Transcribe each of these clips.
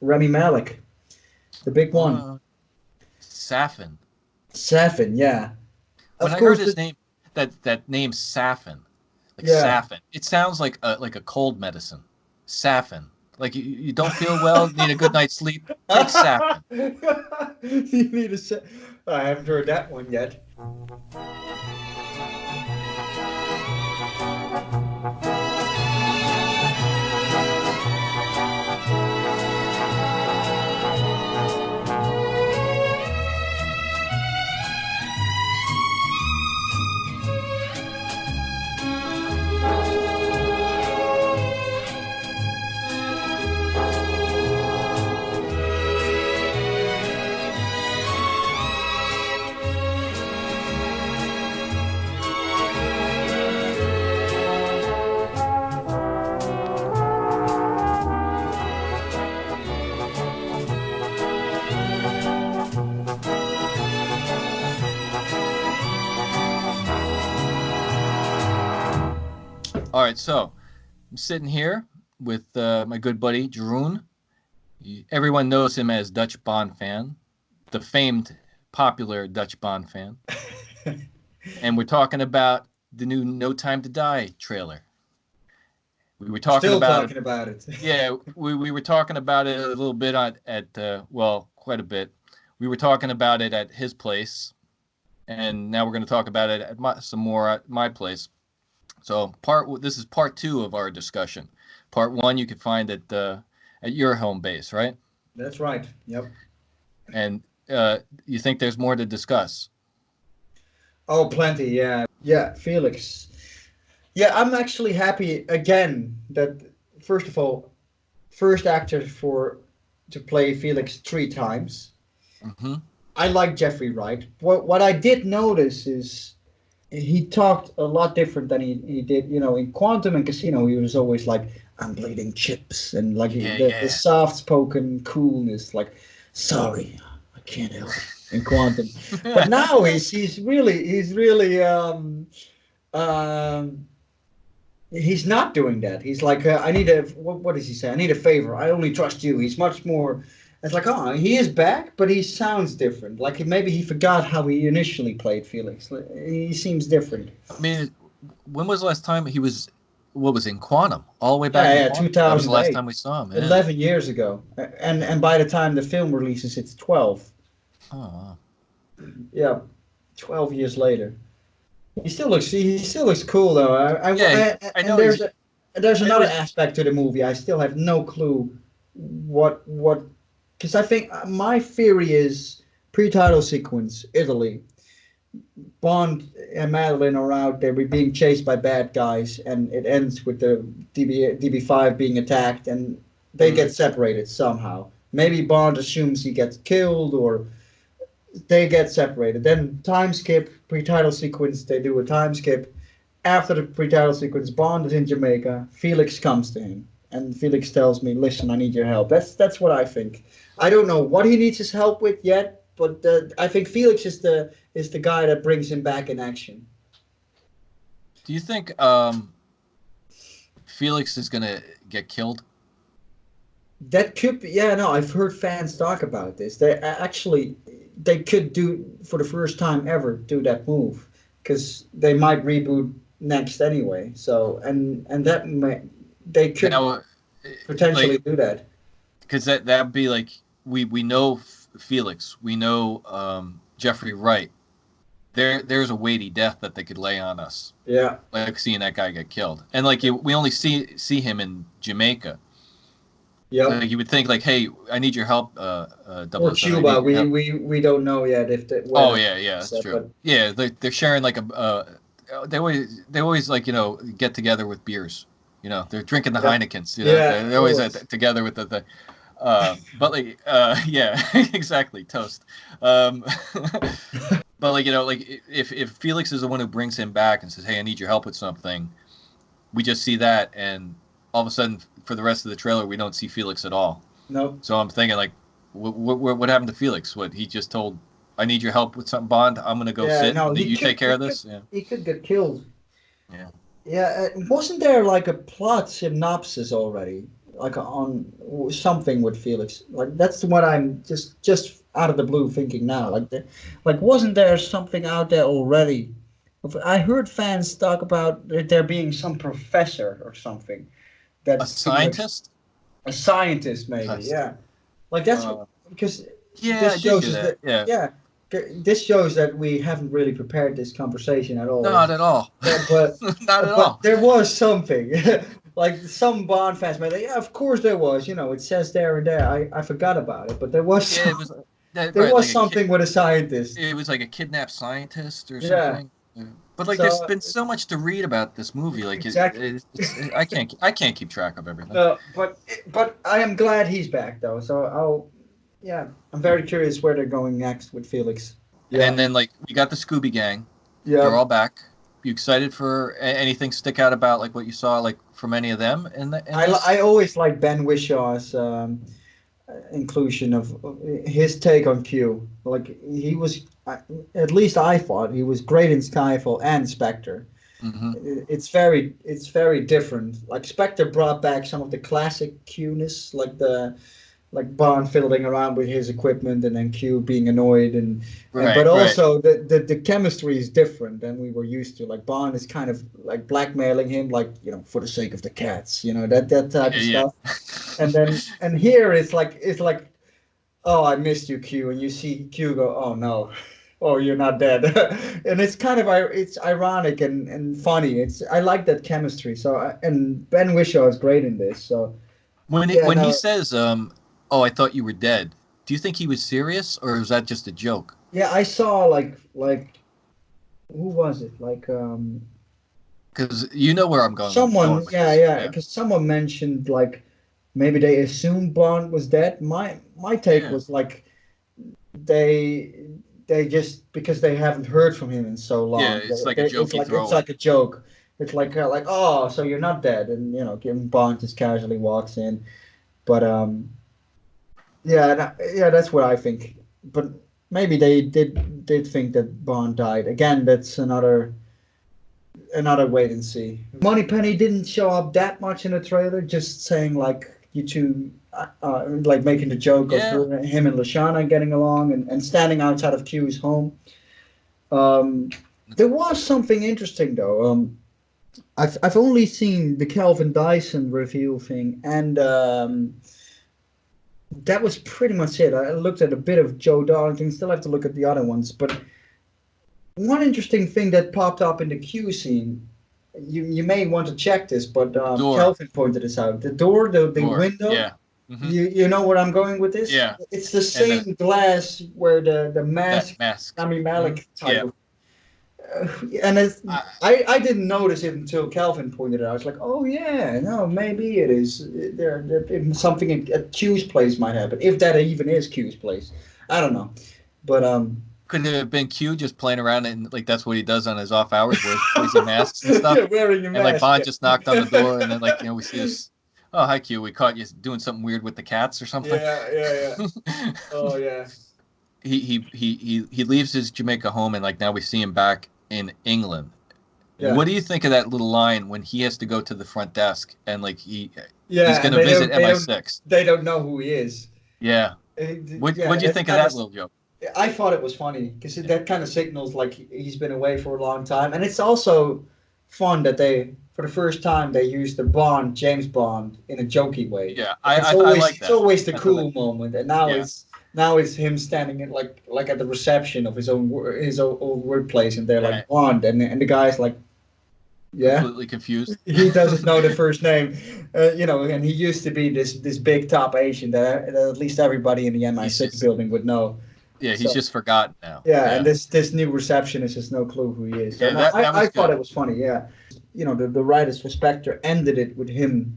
Rami Malek, the big one. Safin. Safin, yeah. When Of I heard course, his name, that name Safin, like yeah. Safin, it sounds like a cold medicine. Safin. Like you don't feel well, need a good night's sleep, take Safin. You need a I haven't heard that one yet. All right, so I'm sitting here with my good buddy Jeroen. Everyone knows him as DutchBondFan, the famed, popular DutchBondFan. And we're talking about the new No Time to Die trailer. We were talking Still about talking it. about it. Yeah, we were talking about it a little bit well, quite a bit. We were talking about it at his place, and now we're going to talk about it at some more at my place. So this is part 2 of our discussion. Part 1 you can find at your home base, right? That's right. Yep. And you think there's more to discuss? Oh, plenty. Yeah. Yeah, Felix. Yeah, I'm actually happy again that first of all, first actor to play Felix 3 times. Mm-hmm. I like Jeffrey Wright. What I did notice is he talked a lot different than he did, in Quantum and Casino. He was always like, "I'm bleeding chips," and like the Yeah. soft-spoken coolness, like, "Sorry, I can't help it," in Quantum. But now um, he's not doing that. He's like, I need what does he say? I need a favor. I only trust you. He's much more. It's like, oh, he is back, but he sounds different. Like maybe he forgot how he initially played Felix. He seems different. I mean, when was the last time he was? What was in Quantum? All the way back Yeah, in yeah, Quantum. That was the last 2008, time we saw him. Yeah. 11 years ago, and by the time the film releases, it's 12. Oh. Yeah, 12 years later. He still looks cool though. Yeah, I And know. there's I know another he's. aspect to the movie. I still have no clue what because I think my theory is pre-title sequence Italy. Bond and Madeline are out there being chased by bad guys, and it ends with the DB5 being attacked, and they Mhm. get separated somehow. Maybe Bond assumes he gets killed, or they get separated. Then time skip, pre-title sequence, they do a time skip. After the pre-title sequence, Bond is in Jamaica. Felix comes to him, and Felix tells me, "Listen, I need your help." That's what I think. I don't know what he needs his help with yet, but I think Felix is the guy that brings him back in action. Do you think Felix is gonna get killed? That could be, yeah, no, I've heard fans talk about this. They could do for the first time ever do that move because they might reboot next anyway. So and that may, they could Now, potentially like, do that. because that'd be like we know Felix, we know Jeffrey Wright. There's a weighty death that they could lay on us, Yeah. like seeing that guy get killed, and we only see him in Jamaica. Yep. Like you would think, like, hey, I need your help, Or 007. I Cuba. need your We help. we we don't know yet if where Oh that yeah, is that's set, true. but Yeah, they're sharing like they always like get together with beers. They're drinking the yeah, Heinekens. yeah, They're always always. together with the but like yeah, exactly, toast. But like like if Felix is the one who brings him back and says, hey, I need your help with something, we just see that, and all of a sudden for the rest of the trailer we don't see Felix at all. No. So I'm thinking like, what happened to Felix? What he just told, I need your help with something, Bond. I'm gonna go Yeah, sit. no. He You take could care he of could this. Yeah, he could get killed. yeah. Yeah, wasn't there like a plot synopsis already? like on something with Felix. Like that's what I'm just out of the blue thinking now. Like wasn't there something out there already? I heard fans talk about there being some professor or something A that Felix, scientist? a scientist maybe, Yes. yeah. Like that's Uh, because yeah, this I did shows hear us that. that Yeah. yeah, this shows that we haven't really prepared this conversation at all. Not at all. But Not at but all. there was something. Like some Bond fans might like, yeah, of course there was. You know, it says there and there. I forgot about it, but there was Yeah, it was there right, was like a kid. something with a scientist. It was like a kidnapped scientist or Yeah. something. Yeah. But like, there's So been so much to read about this movie. Like, exactly. I can't keep track of everything. No, but I am glad he's back though. So yeah, I'm very curious where they're going next with Felix. Yeah. And then like we got the Scooby Gang. They're Yeah. all back. You excited for anything stick out about like what you saw like from any of them in I this? always like Ben Wishaw's inclusion of his take on Q. Like he was, at least I thought he was great in Skyfall and Spectre. Hmm. It's very different. Like Spectre brought back some of the classic Q-ness, like Bond fiddling around with his equipment and then Q being annoyed and but Right, right. also the chemistry is different than we were used to. Like Bond is kind of like blackmailing him, like for the sake of the cats, that type Yeah, of yeah. stuff. And here it's like, oh, I missed you, Q, and you see Q go, oh no, oh, you're not dead. And it's kind of it's ironic and funny. I like that chemistry. And Ben Whishaw is great in this. So yeah, When he no, says oh, I thought you were dead. Do you think he was serious or was that just a joke? yeah, I saw like who was it? Like Because you know where I'm going someone, with yeah, this. yeah, Yeah. because someone mentioned like maybe they assumed Bond was dead. My take Yeah. was like they they just because they haven't heard from him in so Yeah, long. it's like a It's jokey it's throwaway. like a joke. It's like oh, so you're not dead, and Kim Bond just casually walks in. But yeah, yeah, that's what I think. But maybe they did think that Bond died. Again, that's another wait and see. Moneypenny didn't show up that much in the trailer, just saying like you two, like making the joke of Yeah. him and Lashana getting along and standing outside of Q's home. Um, there was something interesting though. I've only seen the Calvin Dyson reveal thing, and that was pretty much it. I looked at a bit of Joe Darlington. Still have to look at the other ones, but one interesting thing that popped up in the Q scene, you may want to check this, but The door. Kelvin pointed this out. The door, the Door. window. Yeah. Hmm. You know where I'm going with this? Yeah. It's the And the same glass where the that mask, mask. Rami Hmm. Malek type Yeah. of. And I, I didn't notice it until Kelvin pointed it out. I was like, oh yeah, no, maybe it is. Something at Q's place might happen, if that even is Q's place. I don't know, but could it have been Q just playing around and like that's what he does on his off hours, wears crazy masks and stuff? yeah, wearing a And like mask. Bond just knocked on the Yeah. door, and then like we see this. Oh, hi Q, we caught you doing something weird with the cats or something. Yeah, yeah, yeah. Oh yeah. He leaves his Jamaica home, and like now we see him back in England. Yeah. What do you think of that little line when he has to go to the front desk and like he's Yeah, and gonna visit MI6? they don't know who he is. Yeah. Yeah, What do you that's think of kind of that little joke? I thought it was funny because that kind of signals like he's been away for a long time, and it's also fun that for the first time, they used the Bond, James Bond, in a jokey way. Yeah, Like I like it's that. always the I thought that, cool moment, and now yeah, it's him standing in like at the reception of his old workplace, and they're like right. Bond, and the guy's like, yeah, Completely confused. he doesn't know the first name, and he used to be this big top Asian that at least everybody in the He's MI6 just building would know. yeah, he's So just forgotten now. yeah, and Yeah. this new receptionist has no clue who he is. So Yeah, no, that I was thought good. it was funny. Yeah, the writers for Spectre ended it with him,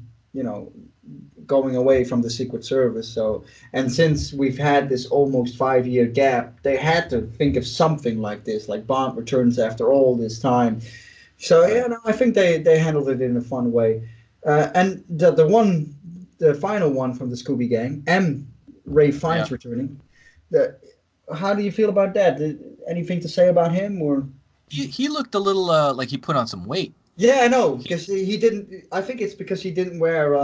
going away from the Secret Service. So, and since we've had this almost 5 year gap, they had to think of something like this, like Bond returns after all this time. So Right. yeah, no, I think they handled it in a fun way. And the final one from the Scooby Gang, M. Ray Yeah. Fiennes returning. The, how do you feel about that? Anything to say about him or? He looked a little like he put on some weight. Yeah, I know, because he didn't. I think it's because he didn't wear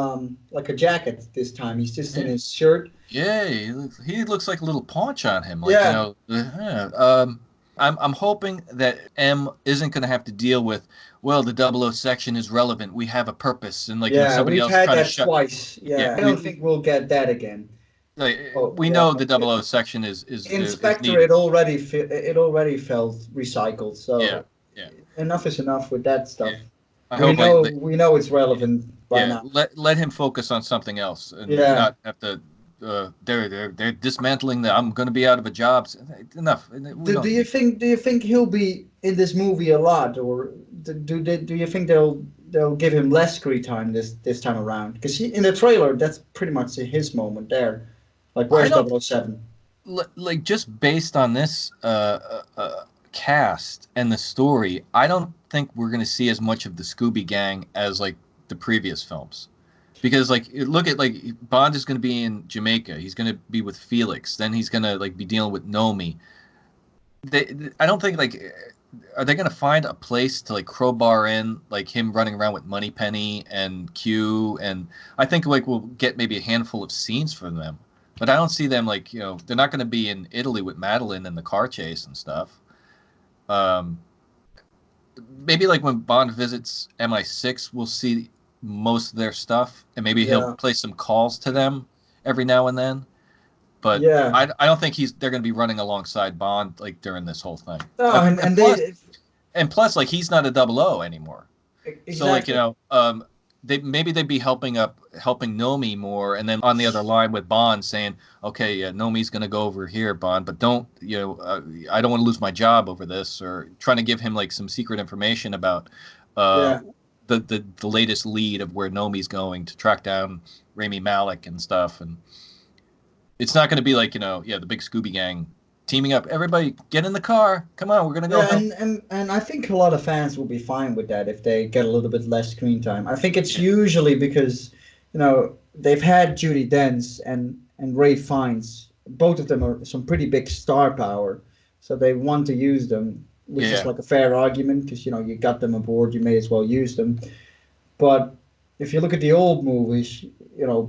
like a jacket this time. He's just in Yeah, his shirt. yeah, he looks like a little paunch on him. Like, Yeah, I'm hoping that M isn't going to have to deal with, well, the 00 section is relevant. We have a purpose, and like yeah, somebody we've else had trying to that shut. twice. Yeah, Yeah, I don't think we'll get that again. like Oh, we yeah, know the but 00 section is Inspector, needed. it already felt recycled. Yeah, So yeah, enough is enough with that yeah. stuff. I hope We know it's relevant by yeah, now. let him focus on something else and Yeah. not have to. They're dismantling the. I'm going to be out of a job. Enough. We don't need. Do you think he'll be in this movie a lot, or do you think they'll give him less screen time this time around? Because in the trailer, that's pretty much his moment there. Like, I where's don't 007? like just based on this cast and the story. I don't think we're going to see as much of the Scooby Gang as like the previous films. Because like look at like Bond is going to be in Jamaica. He's going to be with Felix. Then he's going to like be dealing with Nomi. I don't think like are they going to find a place to like crowbar in like him running around with Moneypenny and Q, and I think like we'll get maybe a handful of scenes from them. But I don't see them like, they're not going to be in Italy with Madeline and the car chase and stuff. Um, Maybe like when Bond visits MI6, we'll see most of their stuff, and maybe he'll Yeah, play some calls to them every now and then. But yeah. I don't think they're going to be running alongside Bond like during this whole thing. No, And and plus like he's not a 00 anymore. So like exactly. they'd be helping Nomi more, and then on the other line with Bond saying, okay, yeah, Nomi's gonna go over here, Bond, but don't I don't want to lose my job over this, or trying to give him like some secret information about uh, Yeah. the latest lead of where Nomi's going to track down Rami Malek and stuff, and it's not going to be like the big Scooby Gang teaming up. Everybody, get in the car. Come on, we're gonna go Yeah, help. and I think a lot of fans will be fine with that if they get a little bit less screen time. I think it's Yeah, usually because, they've had Judy Dench and Ray Fiennes. Both of them are some pretty big star power, so they want to use them, which is yeah, like a fair argument because you got them aboard, you may as well use them. But if you look at the old movies,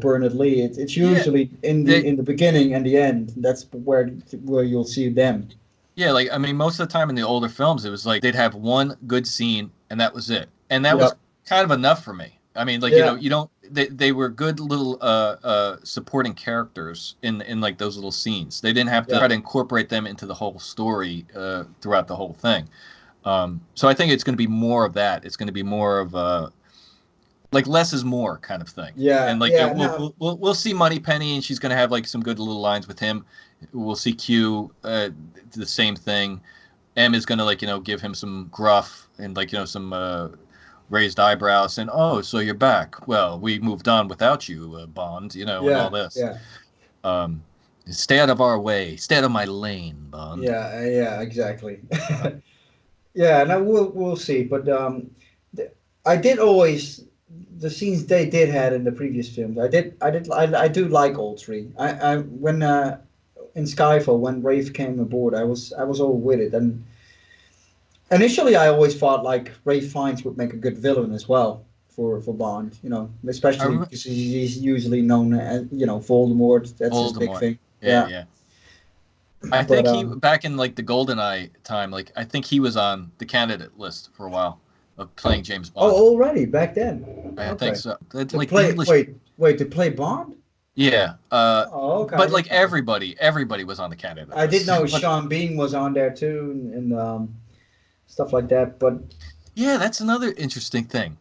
Bernard Lee, it's yeah. usually They in the beginning and the end. That's where you'll see them. Yeah, like I mean, most of the time in the older films, it was like they'd have one good scene and that was it, and that was Yep. kind of enough for me. I mean, like Yeah. you don't they were good little supporting characters in like those little scenes. They didn't have to Yeah. try to incorporate them into the whole story throughout the whole thing. So I think it's going to be more of that. It's going to be more of like less is more kind of thing. And Yeah. like Yeah. Now, we'll see Moneypenny, and she's gonna have like some good little lines with him. We'll see Q, the same thing. M is gonna like give him some gruff and like some raised eyebrows, and oh, so you're back. Well, we moved on without you, Bond. And all yeah. this. Yeah. Um, Stay out of our way. Stay out of my lane, Bond. Yeah. Exactly. Uh, Yeah. Now we'll see. But th- I did always the scenes they did had in the previous films. I do like all three. I when in Skyfall when Rafe came aboard, I was all with it. And initially, I always thought like Ray Fiennes would make a good villain as well for Bond. I Especially remember because he's usually known as Voldemort. That's his big Voldemort. thing. Yeah, Yeah, yeah. I but think he back in like the GoldenEye time, like I think he was on the candidate list for a while of playing James Bond. already back then. I think Okay, so. That, to like the play English, wait to play Bond. yeah. Oh, okay, I But like didn't know. everybody was on the candidate I did list. know But Sean Bean was on there too, and stuff like that. But yeah, that's another interesting thing.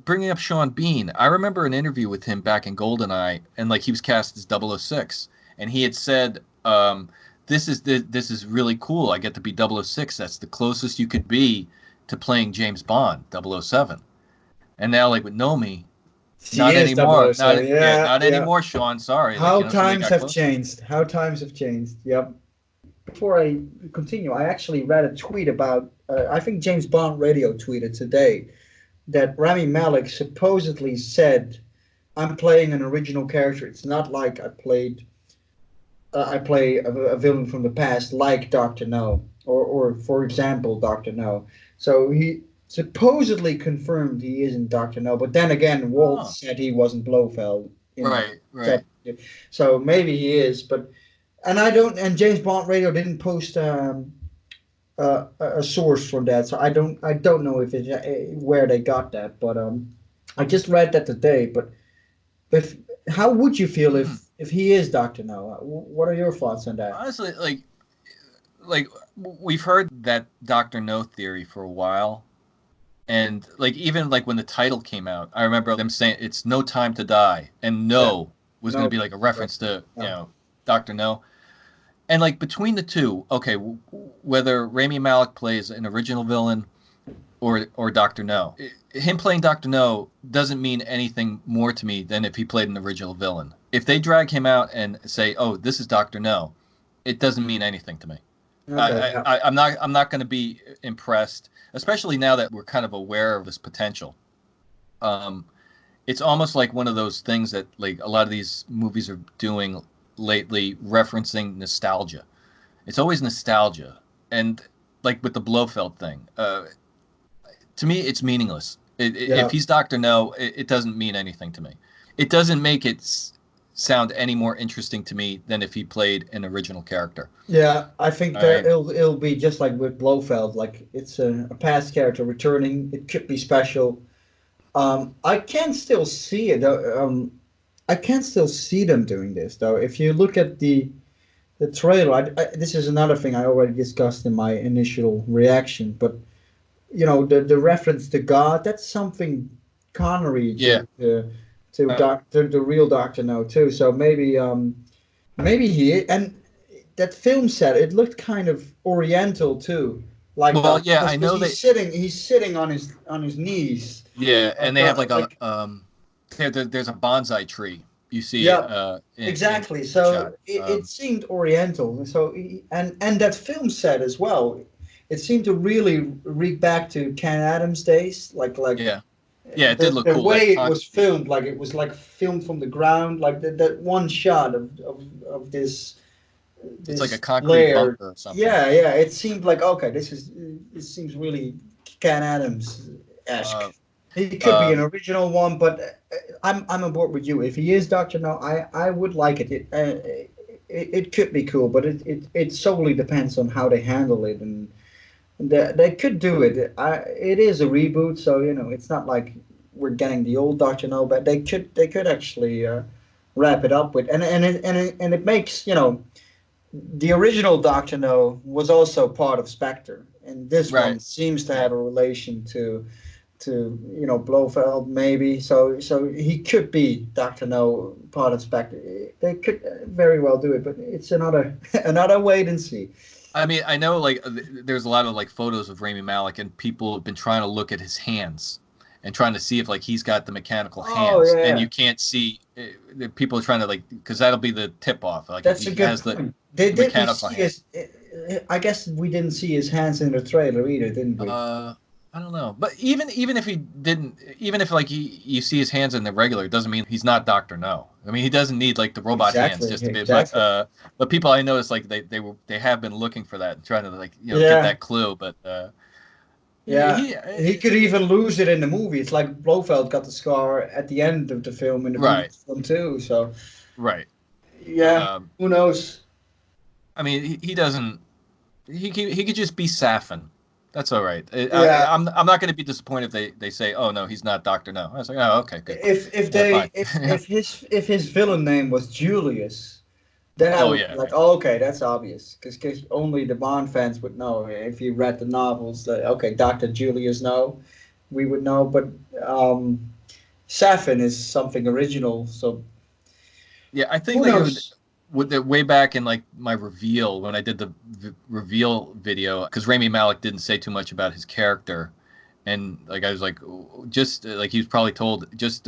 Bringing up Sean Bean, I remember an interview with him back in GoldenEye, and like he was cast as 006, and he had said, this is really cool. I get to be 006. That's the closest you could be to playing James Bond, 007." And now, like with Nomi, she not is anymore. 007. Yeah, Not yeah. anymore, Sean. Sorry. Like, How somebody times got have closer. changed. How times have changed. Yep. Before I continue, I actually read a tweet about, I think James Bond Radio tweeted today that Rami Malek supposedly said, "I'm playing an original character. It's not like I play a villain from the past, like Doctor No, or for example, Doctor No." So supposedly confirmed he isn't Doctor No. But then again, Walt Oh, said he wasn't Blofeld. right, right. That- so maybe he is. But and I don't. And James Bond Radio didn't post a source from that, so I don't know if it where they got that. But I just read that today. But how would you feel Hmm. if he is Doctor No? What are your thoughts on that? Honestly, like we've heard that Doctor No theory for a while, and like even like when the title came out, I remember them saying it's No Time to Die, and Yeah. No was going to No. be like a reference to No. Doctor No, and like between the two, okay, whether Rami Malek plays an original villain or Doctor No, him playing Doctor No doesn't mean anything more to me than if he played an original villain. If they drag him out and say, "Oh, this is Doctor No," it doesn't mean anything to me. Okay. Yeah. I'm not going to be impressed, especially now that we're kind of aware of this potential. Um, it's almost like one of those things that like a lot of these movies are doing lately, referencing nostalgia. It's always nostalgia, and like with the Blofeld thing, to me, it's meaningless. If Yeah. he's Doctor No, it doesn't mean anything to me. It doesn't make it sound any more interesting to me than if he played an original character. Yeah, I think All that right. it'll be just like with Blofeld, like it's a past character returning. It could be special. I can still see it. I can still see them doing this though. If you look at the trailer, this is another thing I already discussed in my initial reaction. But the reference to God, that's something Connery Yeah. did to Doctor the real Doctor No too. So maybe and that film set, it looked kind of oriental too, like Well, yeah, I because know he's that. sitting on his knees. Yeah, and they have like a Like there's a bonsai tree. You see it yeah, in exactly. the So shot. it seemed oriental. So and that film set as well, it seemed to really reach back to Ken Adams days, like Yeah, yeah, it did the look the cool. That way it was concrete. filmed, like it was like filmed from the ground, like that one shot of It's like a this concrete layer. bunker or something. Yeah, it seemed like okay, this seems really Ken Adams esque. Uh, He could be an um, original one, but I'm on board with you. If he is Doctor No, I would like it. It could be cool, but it solely depends on how they handle it, and they could do it. It is a reboot, so it's not like we're getting the old Doctor No, but they could actually wrap it up with, and it makes the original Doctor No was also part of Spectre, and this one right. seems to Yeah. have a relation to Blofeld maybe. So he could be Doctor No, part of Spectre. They could very well do it, but it's another another wait and see. I mean, I know like there's a lot of like photos of Rami Malek, and people have been trying to look at his hands and trying to see if like he's got the mechanical Oh hands, and yeah, you can't see. The people are trying to like because that'll be the tip off. Like if that's he a good has the point. They didn't mechanical see hand. his. I guess we didn't see his hands in the trailer either, didn't we? Uh, I don't know, but even if he didn't, even if like you see his hands in the regular, it doesn't mean he's not Doctor No. I mean, he doesn't need like the robot hands Exactly, just to be. exactly. But people I noticed like they have been looking for that and trying to like get Yeah, that clue. But he, yeah. he He could even lose it in the movie. It's like Blofeld got the scar at the end of the film in the right, previous film too. So right. yeah, Um, who knows? I mean, he doesn't. He could just be Safin. That's all right. Yeah, I'm not going to be disappointed if they say, oh no, he's not Doctor No. I was like, oh okay, good. if Yeah, they fine. if his villain name was Julius, then I Oh would be yeah, like, right. oh, okay, that's obvious, because only the Bond fans would know if you read the novels. That okay, Doctor Julius, no, we would know, but Safin is something original, so Yeah, I think who like knows? with the way back in like my reveal when I did the reveal video because Rami Malek didn't say too much about his character, and like I was like just like he was probably told just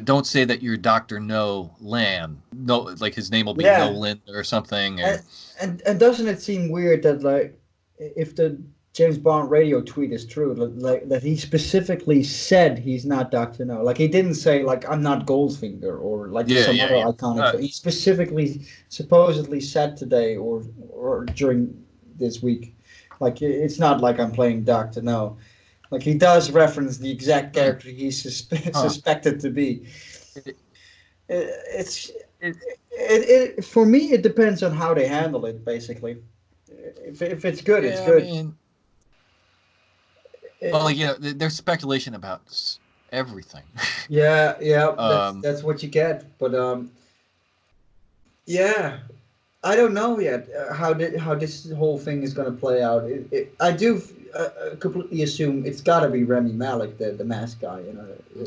don't say that you're Doctor No Land. No, like his name will be Yeah, Nolan or something. and Or and doesn't it seem weird that like if the James Bond radio tweet is true, like that he specifically said he's not Doctor No. Like he didn't say like I'm not Goldfinger or like yeah, some yeah, other yeah. iconic. He specifically supposedly said today or during this week, like it's not like I'm playing Doctor No. Like he does reference the exact character he's Huh. suspected to be. It, It's it, for me. It depends on how they handle it. Basically, if it's good, it's yeah, I good. mean, well, It, like, there's speculation about everything. yeah, yeah. That's um, that's what you get. But yeah, I don't know yet how this whole thing is going to play out. I do completely assume it's got to be Rami Malek, the mask guy. yeah,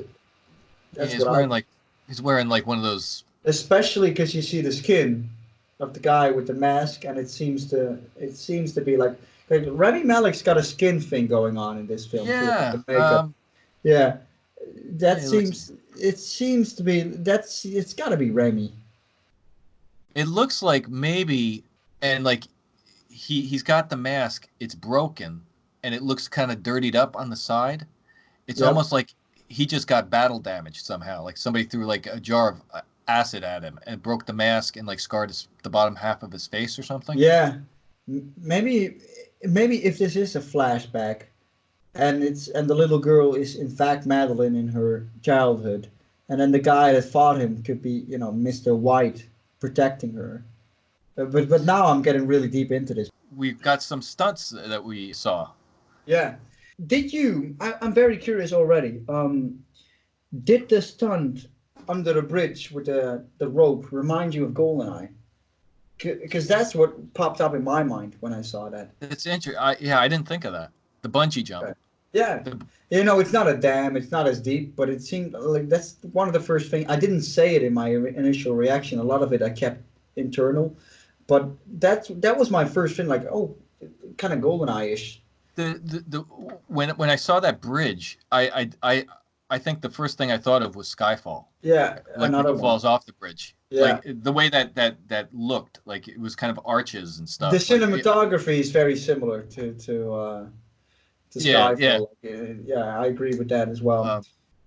That's what I. he's wearing like one of those. Especially because you see the skin of the guy with the mask, and it seems to be like Rami Malek's got a skin thing going on in this film too, like Yeah, the makeup. Yeah, that yeah, seems to be it's got to be Rami. it looks like maybe, and like he's got the mask. It's broken, and it looks kind of dirtied up on the side. It's Yep. almost like he just got battle damaged somehow. Like somebody threw like a jar of acid at him and broke the mask and like scarred the bottom half of his face or something. Yeah. Maybe if this is a flashback, and the little girl is in fact Madeline in her childhood, and then the guy that fought him could be Mr. White protecting her. But now I'm getting really deep into this. We've got some stunts that we saw. Yeah. Did you? I'm very curious already. Did the stunt under the bridge with the rope remind you of GoldenEye? Because that's what popped up in my mind when I saw that. It's interesting. Yeah, I didn't think of that. The bungee jump. Okay. Yeah. The, It's not a dam, it's not as deep, but it seemed like that's one of the first things. I didn't say it in my initial reaction. A lot of it I kept internal, but that was my first thing. Like, oh, kind of GoldenEye-ish. the when I saw that bridge, I think the first thing I thought of was Skyfall. Yeah, Like when another he one. falls off the bridge. Yeah. Like the way that looked, like it was kind of arches and The stuff. cinematography is very similar to Yeah, yeah. Skyfall. Yeah, I agree with that as well. Um,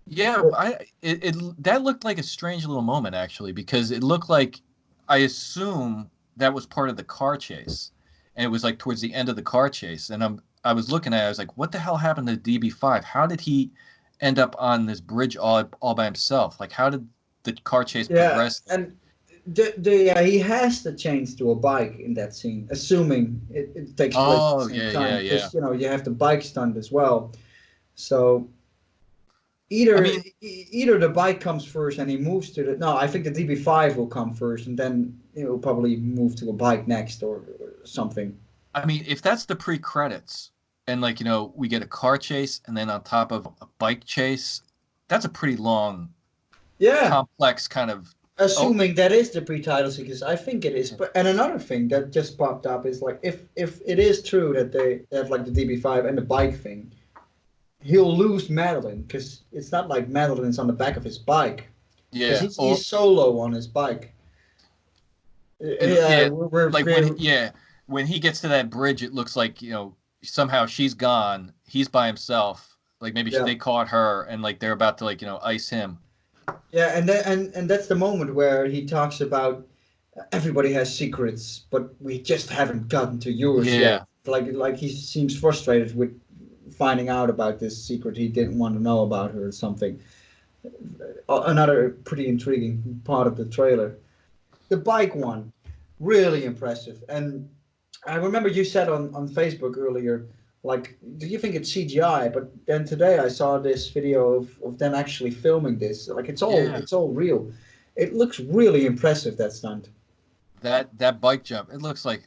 yeah, Well, that looked like a strange little moment actually because it looked like I assume that was part of the car chase, and it was like towards the end of the car chase, and I was looking at it, I was like, what the hell happened to DB5? How did he end up on this bridge all by himself? Like, how did the car chase yeah, progress? and he has to change to a bike in that scene, assuming it takes place at the Oh, same yeah, time, yeah, yeah. because you have the bike stunt as well. So I either mean, either the bike comes first and he moves to the no, I think the DB5 will come first, and then he'll probably move to a bike next or something. if that's the pre-credits and like, we get a car chase and then on top of a bike chase, that's a pretty long, Yeah, complex kind of. Oh, assuming that is the pre-title sequence, I think it is. But and another thing that just popped up is like if it is true that they have like the DB5 and the bike thing, he'll lose Madeline because it's not like Madeline's on the back of his bike because yeah. he's solo on his bike. Yeah, Yeah, we're like when he gets to that bridge, it looks like, somehow she's gone, he's by himself. Like maybe yeah. they caught her and like they're about to like, ice him. Yeah, and that's the moment where he talks about everybody has secrets, but we just haven't gotten to yours yet. Yeah. Like he seems frustrated with finding out about this secret he didn't want to know about her or something. Another pretty intriguing part of the trailer. The bike one, really impressive. And I remember you said on Facebook earlier, like, do you think it's CGI? But then today I saw this video of them actually filming this. Like Yeah. it's all real. It looks really impressive, that stunt. That bike jump, it looks like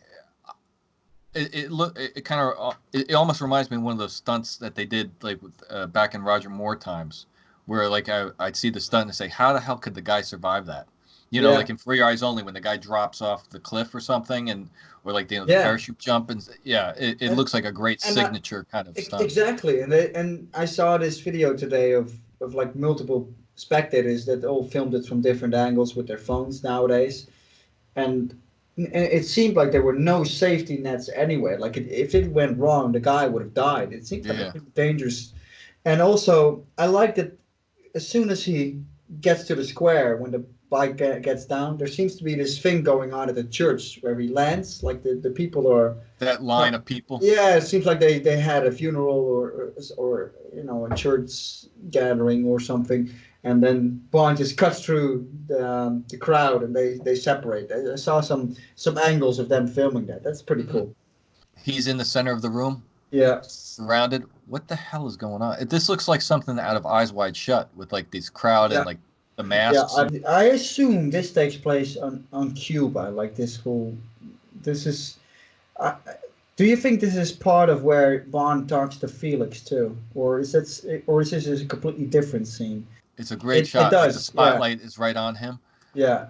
it kind of it almost reminds me of one of those stunts that they did like with back in Roger Moore times, where like I'd see the stunt and say, how the hell could the guy survive that? Yeah, Like in Free Eyes Only when the guy drops off the cliff or something, and or like the yeah. parachute jump, and yeah, it And looks like a great and signature kind of stunt. exactly. And I saw this video today of like multiple spectators that all filmed it from different angles with their phones nowadays. And it seemed like there were no safety nets anywhere. Like if it went wrong, the guy would have died. It seemed like a Yeah, pretty dangerous. And also, I like that as soon as he gets to the square, when bike gets down, there seems to be this thing going on at the church where he lands. Like the people are. That line of people. Yeah, it seems like they had a funeral or a church gathering or something, and then Bond just cuts through the crowd and they separate. I saw some angles of them filming that. That's pretty cool. He's in the center of the room. Yeah. Surrounded. What the hell is going on? This looks like something out of Eyes Wide Shut with like this crowd and like the masks. Yeah, I assume this takes place on Cuba. Like this is. Do you think this is part of where Bond talks to Felix too, or is this a completely different scene? It's a great shot. It does. Like the spotlight is right on him. Yeah.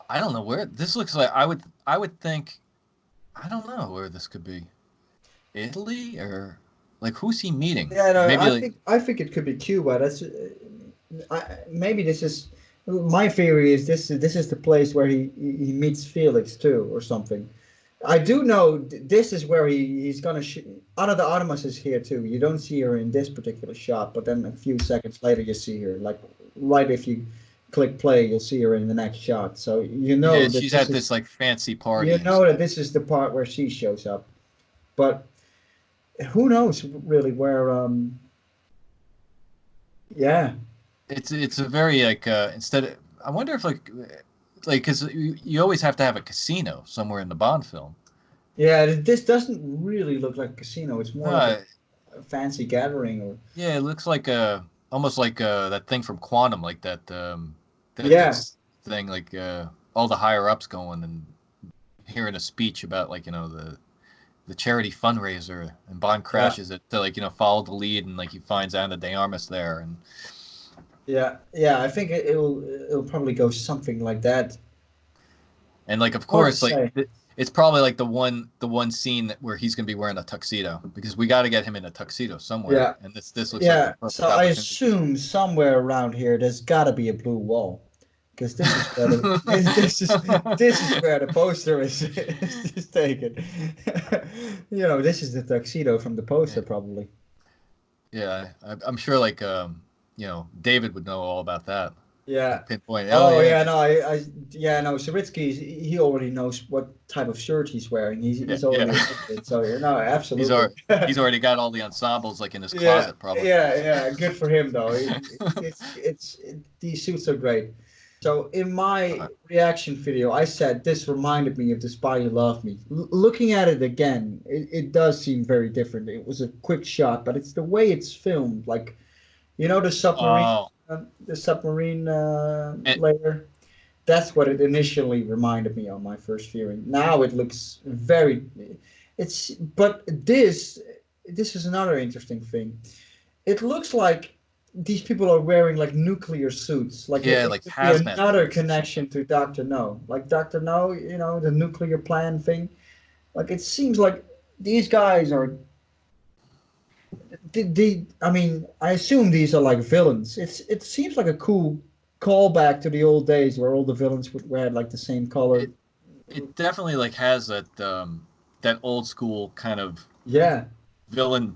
I don't know where this looks like. I would think. I don't know where this could be. Italy or like who's he meeting? Yeah, no, maybe I think it could be Cuba. That's maybe this is my theory is this is the place where he meets Felix too or something. I do know this is where he's gonna Ana de Armas is here too. You don't see her in this particular shot, but then a few seconds later you see her. Like right if you click play, you'll see her in the next shot. So that she's at this like fancy party. You know that this is the part where she shows up, but who knows really where? Yeah. It's a very like I wonder if like because you always have to have a casino somewhere in the Bond film. Yeah, this doesn't really look like a casino. It's more like a fancy gathering. Or yeah, it looks like almost like that thing from Quantum, like that thing, like all the higher ups going and hearing a speech about like the charity fundraiser, and Bond crashes it to like follow the lead, and like he finds Ana de Armas there, and yeah, I think it'll probably go something like that. And like of course like it's probably like the one scene where he's gonna be wearing a tuxedo, because we got to get him in a tuxedo somewhere. Yeah, and this looks like so I assume somewhere around here there's got to be a blue wall, because this is where this is where the poster is taken. This is the tuxedo from the poster, probably. Yeah, I'm sure like David would know all about that. Yeah. Pinpoint. Savitsky, he already knows what type of shirt he's wearing. He's already it, so absolutely. He's already got all the ensembles like in his closet, probably. Yeah. Good for him though. These suits are great. So in my reaction video, I said this reminded me of The Spy Who Loved Me. Looking at it again, it does seem very different. It was a quick shot, but it's the way it's filmed. Like, the submarine. The submarine layer. That's what it initially reminded me of my first viewing. Now it looks very. But this is another interesting thing. It looks like these people are wearing like nuclear suits. Like like hazmat. Another connection to Dr. No, like Dr. No, the nuclear plan thing. Like it seems like these guys are. I assume these are like villains. It seems like a cool callback to the old days where all the villains would wear like the same color. It definitely like has that old school kind of villain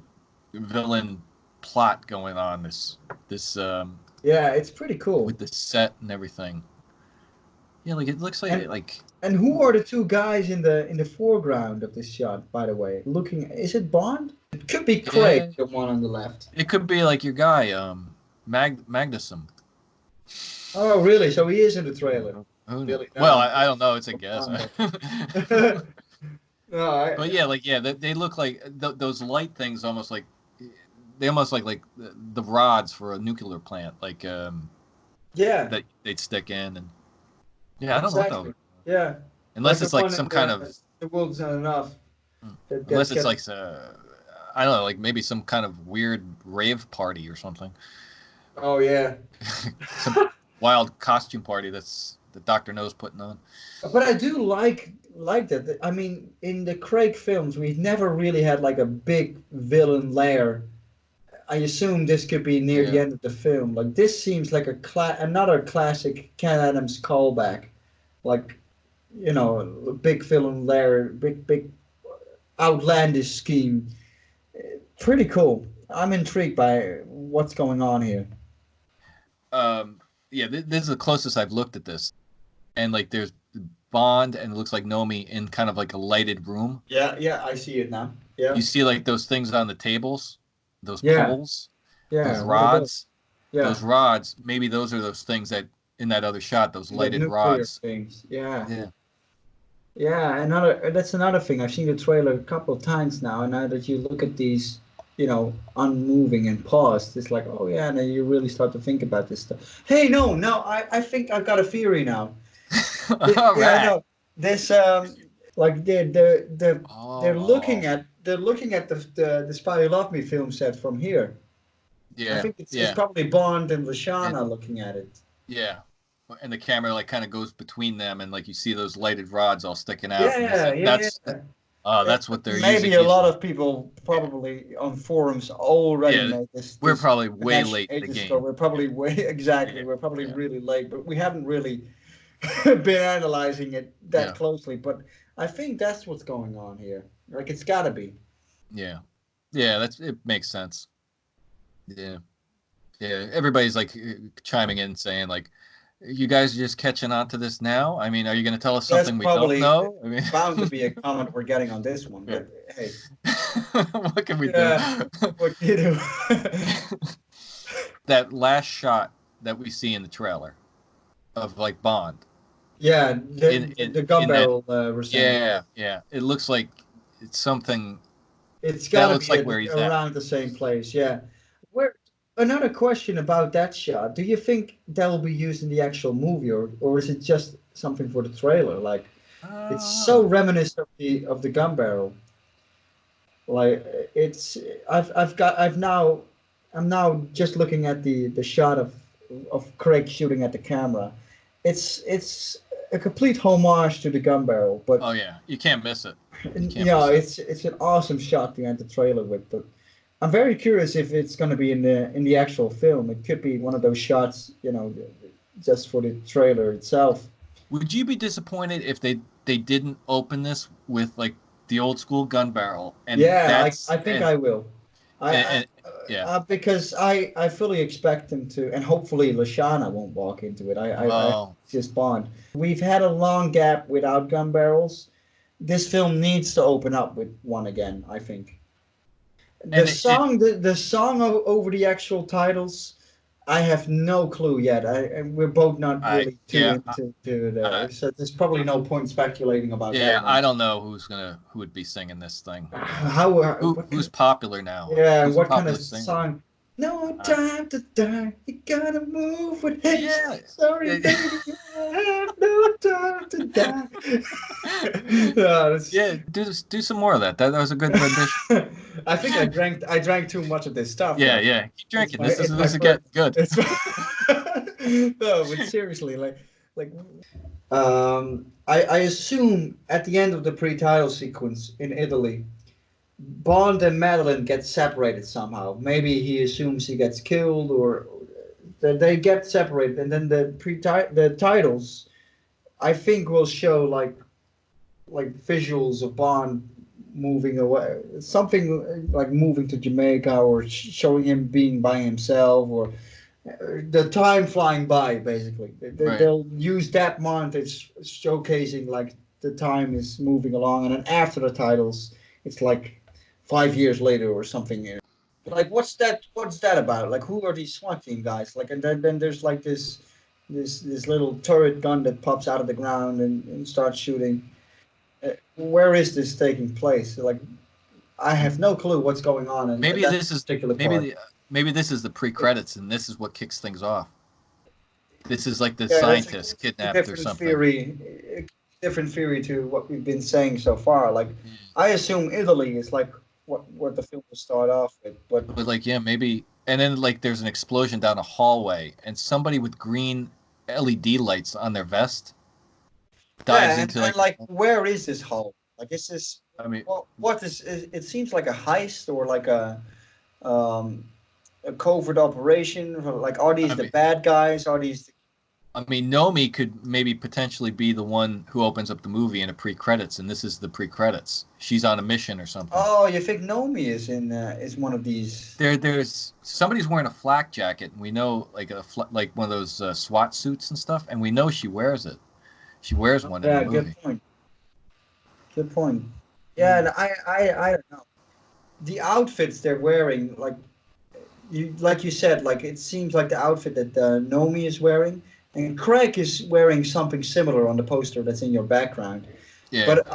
plot going on. This it's pretty cool with the set and everything. Yeah, like it looks like like. And who are the two guys in the foreground of this shot? By the way, is it Bond? It could be Craig, the one on the left. It could be like your guy, Magnuson. Oh, really? So he is in the trailer. Really? Well, I don't know. It's a guess. But they look like those light things, almost like the rods for a nuclear plant, like that they'd stick in, and I don't know though. Yeah. Unless it's like some kind of. The world's not enough. Unless it's like I don't know, like maybe some kind of weird rave party or something. Oh yeah. Some wild costume party that Dr. No's putting on. But I do like that. I mean, in the Craig films, we've never really had like a big villain lair. I assume this could be near the end of the film. Like this seems like another classic Ken Adams callback. Like, a big villain lair, big outlandish scheme. Pretty cool. I'm intrigued by what's going on here. yeah, this is the closest I've looked at this, and like there's Bond and it looks like Nomi in kind of like a lighted room. Yeah, I see it now. Yeah, You see like those things on the tables, those yeah, poles, those yeah. What are those? rods. Yeah, Those rods, maybe those are those things that in that other shot, those the lighted nuclear rods. things. Yeah, Yeah. yeah. That's another thing. I've seen the trailer a couple of times now, and now that you look at these, unmoving and paused, it's like, oh yeah, and then you really start to think about this stuff. Hey, no, I think I've got a theory now. All Yeah, right. no, this like Oh, they're looking at the Spy Who Loved Me film set from here. I yeah, think it's yeah, probably Bond and and Lashana looking at it. yeah, and the camera like kind of goes between them, and like you see those lighted rods all sticking out, and Yeah, yeah, yeah. that's what they're using. Maybe a lot of people Yeah, probably on forums already yeah. made this We're this probably way connection late in the ages ago. game. We're probably way exactly. Yeah, We're probably yeah, really late, but we haven't really been analyzing it that yeah, closely. But I think that's what's going on here. Like it's got to be. yeah, yeah. It makes sense. Yeah, yeah. Everybody's like chiming in saying like, you guys are just catching on to this now? I mean, are you going to tell us That's something we don't probably know? I mean, bound to be a comment we're getting on this one. yeah. But hey, What can we do? yeah, what can you do? That last shot that we see in the trailer of like Bond Yeah, in in the gun in that, barrel resemblance. yeah, yeah. It looks like it's something It's got that to looks be like where he's at. around the same place. Yeah. Where another question about that shot? Do you think that will be used in the actual movie, or is it just something for the trailer? Like it's so Oh, reminiscent of the gun barrel. Like it's I'm now just looking at the shot of Craig shooting at the camera. It's a complete homage to the gun barrel, but oh yeah. You can't miss it. You can't yeah, miss it. it's an awesome shot to end the trailer with. But I'm very curious if it's going to be in the actual film. It could be one of those shots, just for the trailer itself. Would you be disappointed if they didn't open this with like the old school gun barrel and Yeah, that's I think I will. I and yeah. because I fully expect him to, and hopefully Lashana won't walk into it. I Oh, just Bond. We've had a long gap without gun barrels. This film needs to open up with one again, I think. The and it song, the song over the actual titles, I have no clue yet. And we're both not I really too yeah. into to I, the, so there's probably no point speculating about Yeah, that one. I don't know who would be singing this thing. How what Who's kind popular now? yeah, and Who's a what kind of popular singer? song? No Uh, time to die. You gotta move with haste. yeah. Sorry, baby, I have no time to die. No, Yeah, do some more of that. That was a good rendition. I think I drank too much of this stuff. Yeah, Like yeah. Keep it's drinking. my This is it's my this is first. getting good. It's no, but seriously, like I assume at the end of the pre-title sequence in Italy, Bond and Madeline get separated somehow. Maybe he assumes he gets killed, or they get separated, and then the titles I think will show like visuals of Bond moving away, something like moving to Jamaica, or showing him being by himself, or the time flying by. Basically, Right. they'll use that montage showcasing like the time is moving along, and then after the titles, it's like 5 years later or something. Like what's that? What's that about? Like who are these SWAT team guys? Like and then there's like this little turret gun that pops out of the ground and starts shooting. Where is this taking place? Like, I have no clue what's going on in Maybe that this is particular maybe part. the maybe this is the pre-credits and this is what kicks things off. This is like the Yeah, that's scientist a kidnapped or different something. theory. A different theory to what we've been saying so far. Like, Yeah. I assume Italy is like what the film will start off with, but But like, yeah, maybe. And then like, there's an explosion down a hallway, and somebody with green LED lights on their vest dives yeah, into and like. like, where is this hall? Like, is this I mean, what is? It seems like a heist or like um, a covert operation. Like, are these I the mean, bad guys? Are these? I mean, Nomi could maybe potentially be the one who opens up the movie in a pre-credits, and this is the pre-credits. She's on a mission or something. Oh, you think Nomi is one of these? There's somebody's wearing a flak jacket, and we know like like one of those SWAT suits and stuff, and we know she wears it. She wears one in the Yeah, movie. good point. Good point. Yeah, Mm. and I don't know. The outfits they're wearing, like you said, like it seems like the outfit that Nomi is wearing, and Craig is wearing something similar on the poster that's in your background. Yeah. But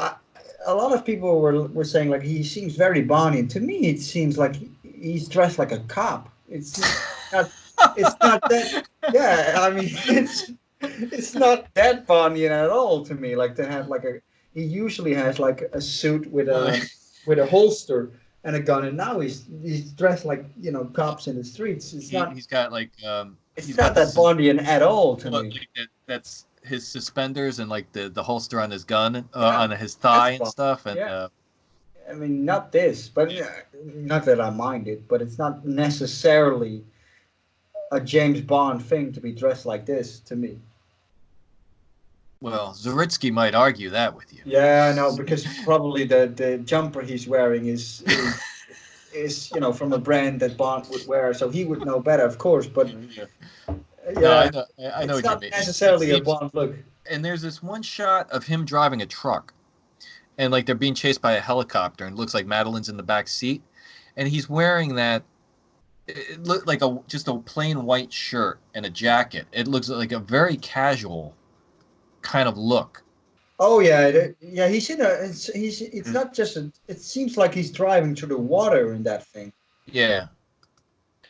a lot of people were saying like he seems very Bonnie, and to me it seems like he's dressed like a cop. Not, it's not that. Yeah, I mean it's not that Bonnie at all to me. Like to have like a he usually has like a suit with a holster and a gun, and now he's dressed like cops in the streets. He's got like It's he's got not that this Bondian at all to like me. that's his suspenders and like the holster on his gun Yeah, on his that's thigh and Bond. stuff and Yeah. I mean, not this, but not that I mind it, but it's not necessarily a James Bond thing to be dressed like this to me. well, Zaritsky might argue that with you. Yeah, no, because probably the jumper he's wearing is from a brand that Bond would wear, so he would know better, of course. But No, yeah, I know it's what you not mean. It necessarily a seems, Bond look. and there's this one shot of him driving a truck, and like they're being chased by a helicopter, and it looks like Madeline's in the back seat, and he's wearing that. It looked like just a plain white shirt and a jacket. It looks like a very casual kind of look. Oh yeah, yeah. He's in a. It's not just. It seems like he's driving through the water in that thing. Yeah,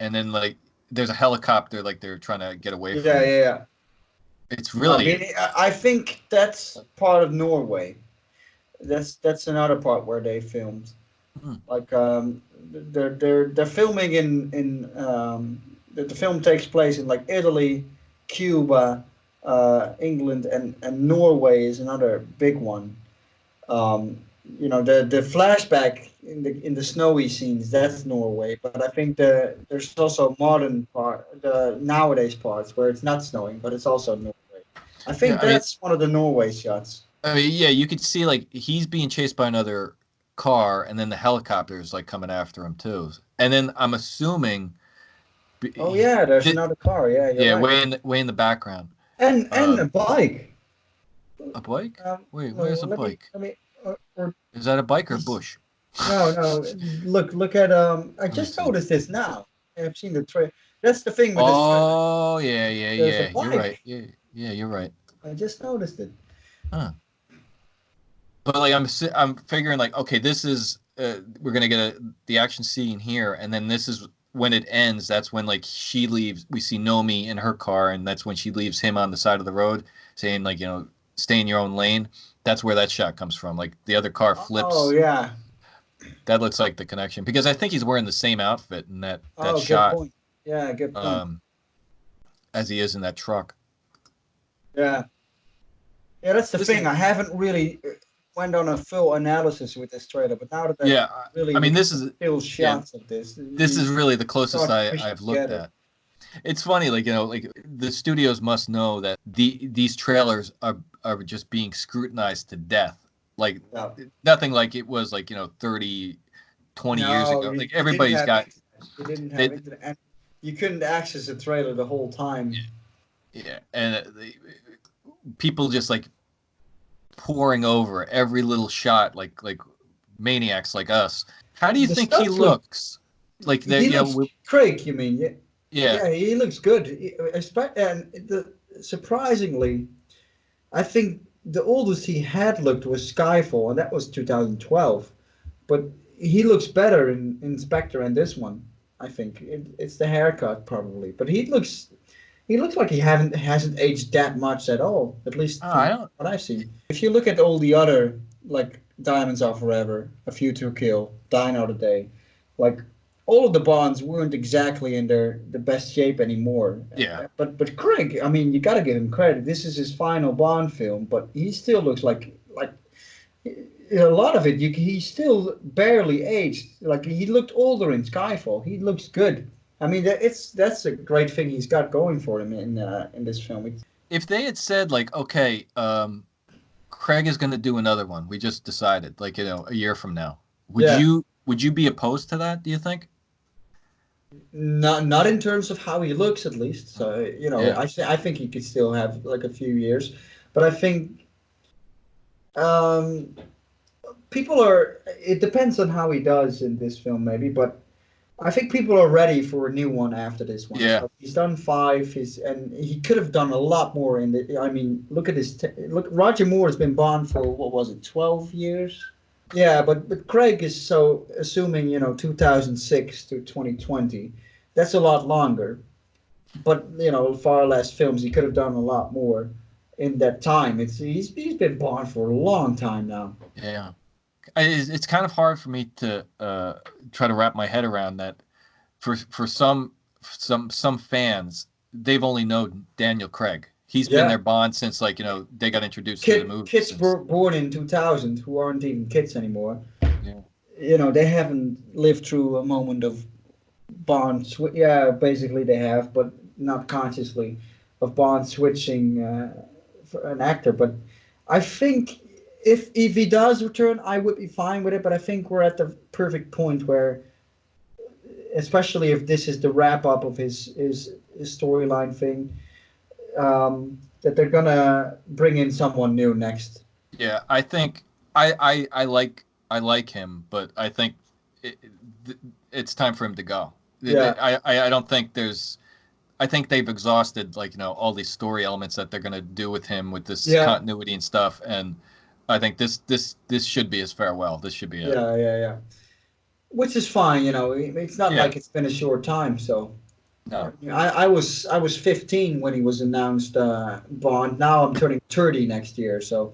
and then like there's a helicopter like they're trying to get away Yeah, from him. yeah, yeah. It's No, I really mean, I think that's part of Norway. That's another part where they filmed. hmm, Like they're filming the film takes place in like Italy, Cuba, England, and Norway is another big one. Um, the flashback in the snowy scenes, that's Norway, but I think there's also modern the nowadays parts where it's not snowing, but it's also Norway. I yeah. think that's one of the Norway shots. I mean, yeah. You could see like he's being chased by another car, and then the helicopter is like coming after him too. And then I'm assuming, Oh yeah, there's th- another car. Yeah, you're yeah, right. way in the background. And a Um, bike. a bike? Wait, No, where's a let me bike? let me. Or Is that a bike or bush? no, no. Look at I Let me just see. noticed this now. I've seen the trailer. That's the thing with this trailer. Oh, yeah, yeah, There's a yeah. You're right. bike. Yeah, yeah, you're right. I just noticed it. Huh. But like I'm figuring like okay, this is we're gonna get the action scene here, and then this is when it ends. That's when like she leaves. We see Nomi in her car, and that's when she leaves him on the side of the road, saying like stay in your own lane. That's where that shot comes from. Like the other car Oh flips. yeah. That looks like the connection because I think he's wearing the same outfit in that Oh, good shot point. Yeah, good point. um, as he is in that truck. Yeah. Yeah, that's the This thing. is I haven't really went on a full analysis with this trailer, but now that I've yeah. really I mean, looked this at is still yeah. shots of this, This you is really the closest start to piece it I've looked together. at. It's funny, like like the studios must know that these trailers are just being scrutinized to death. Like No, nothing like it was like 30, 20 years no, ago. Like you didn't everybody's have got internet. You didn't have it. internet. And you couldn't access the trailer the whole time. Yeah, and people just like pouring over every little shot, like maniacs like us. How do you The think he stunts look. looks? Like that, He looks Craig. You mean? Yeah, yeah. yeah. He looks good. And surprisingly, I think the oldest he had looked was Skyfall, and that was 2012. But he looks better in Spectre and this one. I think it's the haircut probably, but he looks like he hasn't aged that much at all. At least I from don't. what I've seen. If you look at all the other like Diamonds Are Forever, A Few to Kill, Die Another Day, like all of the Bonds weren't exactly in the best shape anymore. Yeah. But Craig, I mean, you got to give him credit. This is his final Bond film, but he still looks like a lot of it. He's still barely aged. Like he looked older in Skyfall. He looks good. I mean, that's a great thing he's got going for him in this film. if they had said like, okay, Craig is going to do another one, we just decided, like, a year from now, Yeah. would you be opposed to that? Do you think? Not in terms of how he looks, at least. So Yeah, I think he could still have like a few years, but I think um, people are. It depends on how he does in this film, maybe, but I think people are ready for a new one after this one. yeah, So he's done five. And he could have done a lot more in the. I mean, look at his. Look, Roger Moore has been Bond for what was it, 12 years? Yeah, but Craig is so assuming 2006 to 2020. That's a lot longer. But far less films. He could have done a lot more in that time. He's been Bond for a long time now. yeah. It's kind of hard for me to try to wrap my head around that. For some fans, they've only known Daniel Craig. He's been Yeah, their Bond since, like, they got introduced to the movie kids since. born in 2000 who aren't even kids anymore. Yeah, They haven't lived through a moment of Bond. Yeah, basically they have, but not consciously, of Bond switching for an actor. But I think if he does return, I would be fine with it. But I think we're at the perfect point where, especially if this is the wrap up of his storyline thing, that they're gonna bring in someone new next. yeah. I think I like him, but I think it, it's time for him to go. Yeah, I don't think there's. I think they've exhausted, like, all these story elements that they're gonna do with him with this yeah, continuity and stuff, and I think this should be his farewell. This should be it. yeah. Which is fine. It's not Yeah. like it's been a short time. So No. I was 15 when he was announced Bond. Now I'm turning 30 next year. So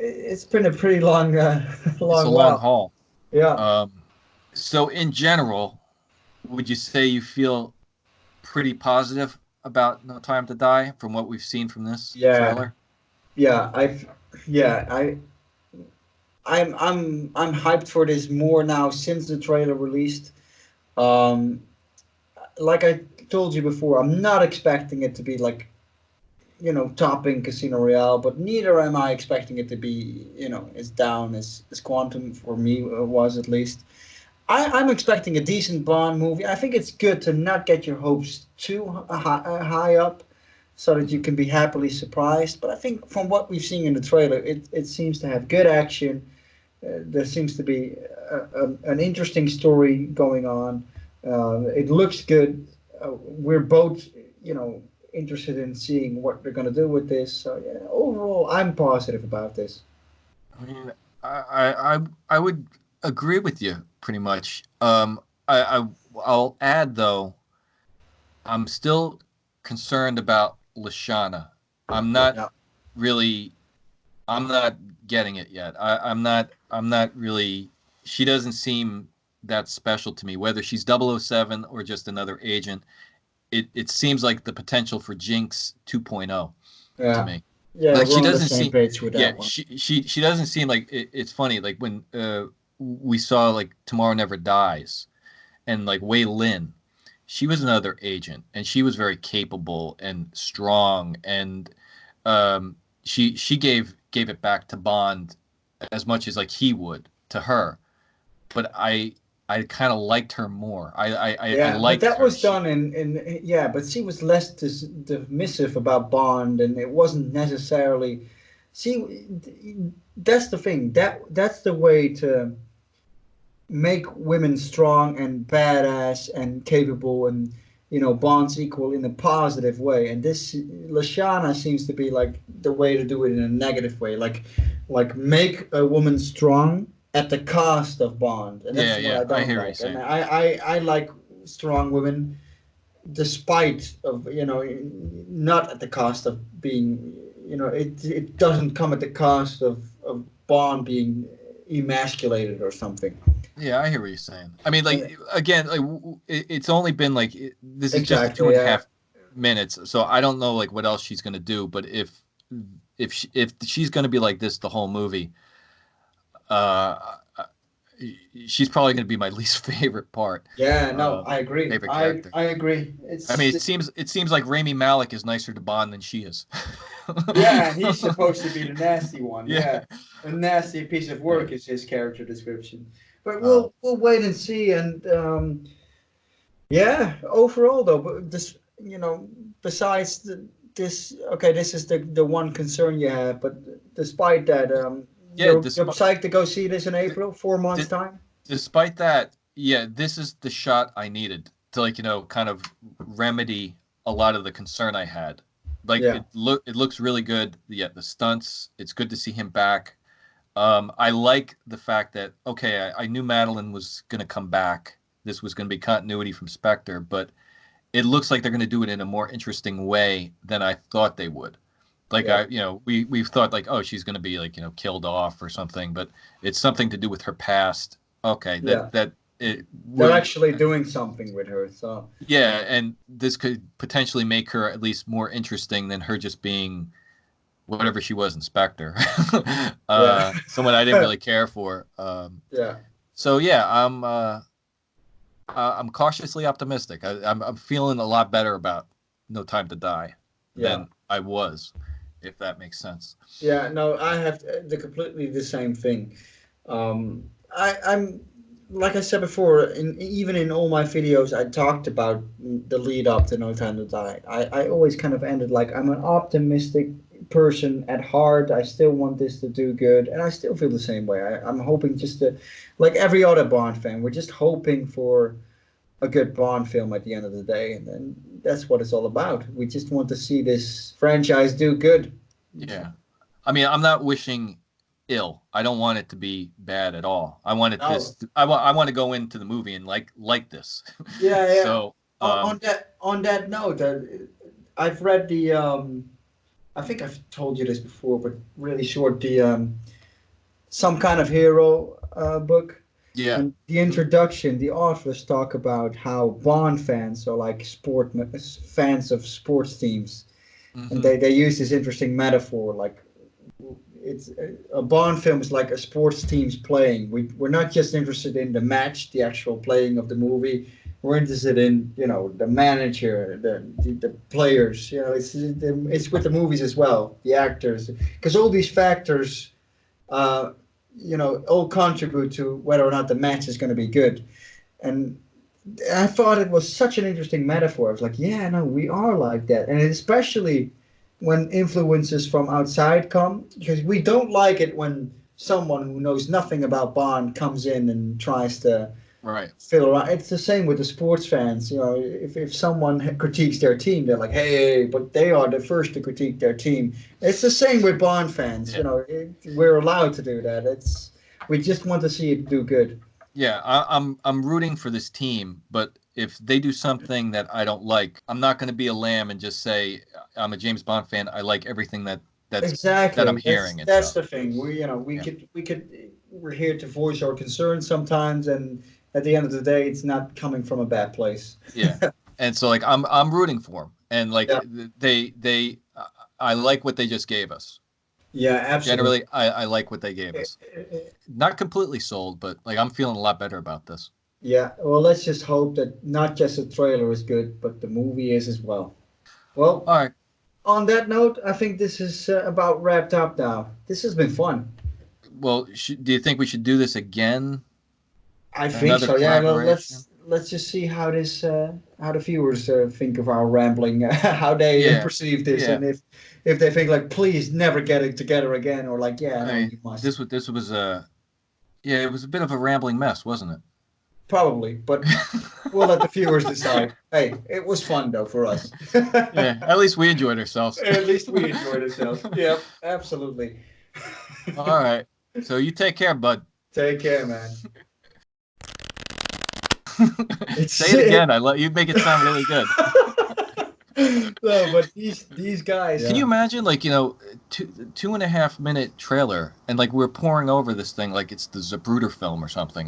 it's been a pretty long, It's a long long while. haul. Yeah, Um, so in general, would you say you feel pretty positive about No Time to Die from what we've seen from this yeah, trailer? yeah. Yeah, I'm hyped for this more now since the trailer released. Um, like I told you before, I'm not expecting it to be like topping Casino Royale, but neither am I expecting it to be as down as Quantum for me was at least. I'm expecting a decent Bond movie. I think it's good to not get your hopes too high up, so that you Mhm. can be happily surprised. But I think from what we've seen in the trailer, it seems to have good action. There seems to be an interesting story going on. It looks good. We're both, interested in seeing what they're going to do with this. So yeah, overall, I'm positive about this. I mean, I would agree with you pretty much. I'll add though, I'm still concerned about Lashana. I'm not Yeah, really I'm not getting it yet. I'm not really she doesn't seem that special to me, whether she's 007 or just another agent. It seems like the potential for Jinx 2.0 to yeah, me. yeah. Like, We're she on the doesn't same seem page with yeah, that one. she doesn't seem like it's funny, like when we saw, like, Tomorrow Never Dies, and, like, Wei Lin, she was another agent, and she was very capable and strong, and she gave it back to Bond as much as, like, he would to her. But I kind of liked her more. I Yeah, but liked that her. was She done in yeah, but she was less dismissive about Bond, and it wasn't necessarily. See, that's the thing. That's the way to make women strong and badass and capable, and Bond's equal in a positive way. And this Lashana seems to be like the way to do it in a negative way, like make a woman strong at the cost of Bond, and Yeah, that's what yeah, I I don't hear what you're like. And saying. I like strong women despite of not at the cost of being it doesn't come at the cost of Bond being emasculated or something. Yeah, I hear what you're saying. I mean, And like, again, like, it's only been, like, this is just a two exactly, and a yeah. half minutes, so I don't know, like, what else she's gonna do. But if she's gonna be like this the whole movie, uh, she's probably going to be my least favorite part. Yeah, no, I agree. Favorite I character. I agree. I mean, it seems like Rami Malek is nicer to Bond than she is. Yeah, and he's supposed to be the nasty one. Yeah. Yeah, a nasty piece of Yeah. work is his character description. But Um, we'll wait and see. And yeah, overall though, but this besides this, okay, this is the one concern you have. But despite that, yeah. you're psyched to go see this in April, 4 months time. Despite that, yeah, this is the shot I needed to kind of remedy a lot of the concern I had. Like Yeah. it looks really good. Yeah, the stunts. It's good to see him back. I like the fact that okay, I knew Madeline was going to come back. This was going to be continuity from Spectre, but it looks like they're going to do it in a more interesting way than I thought they would. Like Yeah. we've thought like, oh, she's going to be like killed off or something, but it's something to do with her past. Okay, Yeah. it They're will. actually doing something with her. So Yeah, and this could potentially make her at least more interesting than her just being whatever she was in Spectre. yeah. Someone I didn't really care for. Yeah. So yeah, I'm cautiously optimistic. I'm feeling a lot better about No Time to Die Yeah. than I was, if that makes sense. Yeah, no, I have completely the same thing. I'm like I said before, even in all my videos, I talked about the lead up to No Time to Die. I always kind of ended like I'm an optimistic person at heart. I still want this to do good, and I still feel the same way. I'm hoping just to, like every other Bond fan, we're just hoping for a good Bond film at the end of the day, and then that's what it's all about. We just want to see this franchise do good. Yeah. I mean, I'm not wishing ill. I don't want it to be bad at all. I want it No. I want to go into the movie and like this. Yeah, yeah. So, On that note, I've read the I think I've told you this before, but really short, the Some Kind of Hero book. yeah. And the introduction, the authors talk about how Bond fans are like fans of sports teams, and Hmm. they use this interesting metaphor like it's a Bond film is like a sports team's playing. We're not just interested in the match, the actual playing of the movie. We're interested in the manager, the players. It's with the movies as well, the actors, because all these factors, all contribute to whether or not the match is going to be good. And I thought it was such an interesting metaphor. I was like, yeah, no, we are like that, and especially when influences from outside come, because we don't like it when someone who knows nothing about Bond comes in and tries to Right. fill around. It's the same with the sports fans. If someone critiques their team, they're like, hey, but they are the first to critique their team. It's the same with Bond fans. Yeah. We're allowed to do that. We just want to see it do good. Yeah, I'm rooting for this team, but if they do something that I don't like, I'm not going to be a lamb and just say I'm a James Bond fan. I like everything that I'm Exactly. hearing and That's stuff. the thing. Yeah. We're here to voice our concerns sometimes, and at the end of the day, it's not coming from a bad place. Yeah. And so like I'm rooting for them, and like Yeah. they I like what they just gave us. Yeah, absolutely. Generally, I like what they gave us. Not completely sold, but like I'm feeling a lot better about this. Yeah, well, let's just hope that not just the trailer is good, but the movie is as well. Well, All right. on that note, I think this is about wrapped up now. This has been fun. Well, do you think we should do this again? I think Another so. Yeah, well, collaboration? let's just see how how the viewers think of our rambling, how they Yeah. perceive this, Yeah. and if they think like, please never get it together again, or like, yeah, I no, mean, you must. this was a yeah, it was a bit of a rambling mess, wasn't Probably, but it? we'll let the viewers decide. Hey, it was fun though for us. Yeah, at least we enjoyed ourselves. At least we enjoyed ourselves. Yep, absolutely. All right. So you take care, bud. Take care, man. Say it again. You make it sound really good. No, but these guys. Can you imagine, like, 2.5 minute trailer, and like we're pouring over this thing like it's the Zapruder film or something?